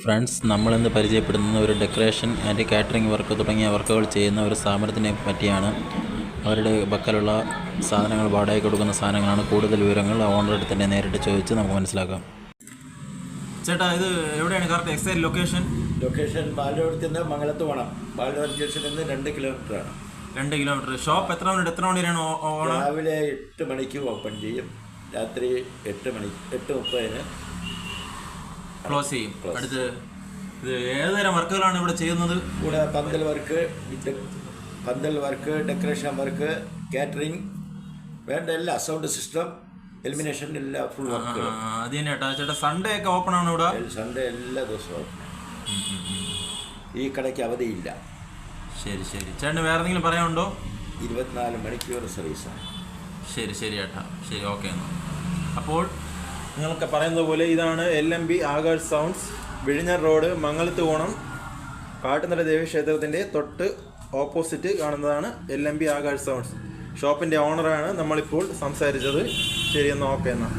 Friends, നമ്മളിന്ന് പരിചയപ്പെടുന്ന ഒരു decoration and catering work തുടങ്ങിയ വർക്കുകൾ ചെയ്യുന്ന ഒരു സ്ഥാപനത്തിനെ പറ്റിയാണ്. അവരുടെ പക്കലുള്ള സാധനങ്ങൾ വാടകയ്ക്ക് കൊടുക്കുന്ന സാധനങ്ങളാണ്. കൂടുതൽ വിവരങ്ങൾ ഓണറുടെ തന്നെ നേരിട്ട് ചോദിച്ച് നമുക്ക് മനസ്സിലാക്കാം. ചേട്ടാ, ഇത് എവിടെയാണ് കറക്റ്റ് എക്സാക്ട് ലൊക്കേഷൻ? ലൊക്കേഷൻ ബാലൂരത്ത് നിന്ന് മംഗലത്ത് പോകണം. ബാലൂർ ജംഗ്ഷനിൽ നിന്ന് 2 കിലോമീറ്ററാണ്. 2 കിലോമീറ്റർ. ഷോപ്പ് എത്ര മണി വരെയാണ് ഓണം? രാവിലെ 8 മണിക്ക് ഓപ്പൺ ചെയ്യും, രാത്രി 8:30 ക്ലോസ് ചെയ്യും. അടുത്ത് ഇത് ഏതുതരം വർക്കുകളാണ് ഇവിടെ ചെയ്യുന്നത്? കൂടെ പന്തൽ വർക്ക്, ഡെക്കറേഷൻ വർക്ക്, കാറ്ററിംഗ്, വേണ്ട എല്ലാ സൗണ്ട് സിസ്റ്റം, എലിമിനേഷൻ, എല്ലാ ഫുൾ വർക്ക്. അത് തന്നെ ചേട്ടാ. ചേട്ടാ, സൺഡേ ഒക്കെ ഓപ്പൺ ആണ് ഇവിടെ? സൺഡേ എല്ലാ ദിവസവും ഓപ്പൺ. ഈ കടയ്ക്ക് അവധിയില്ല. ശരി ശരി. ചേട്ടന് വേറെ എന്തെങ്കിലും പറയാനുണ്ടോ? 24 മണിക്കൂർ സർവീസാണ്. ശരി ശരി ചേട്ടാ. ശരി, ഓക്കെ. എന്നാൽ അപ്പോൾ നിങ്ങൾക്ക് പറയുന്നത് പോലെ ഇതാണ് LMB ആകാശ് സൗണ്ട്സ്, വിഴിഞ്ഞർ റോഡ്, മംഗലത്ത് കോണം, കാട്ടുനില ദേവീക്ഷേത്രത്തിൻ്റെ തൊട്ട് ഓപ്പോസിറ്റ് കാണുന്നതാണ് LMB ആകാശ് സൗണ്ട്സ്. ഷോപ്പിൻ്റെ ഓണറാണ് നമ്മളിപ്പോൾ സംസാരിച്ചത്. ശരി, എന്നാൽ ഓക്കെ. എന്നാൽ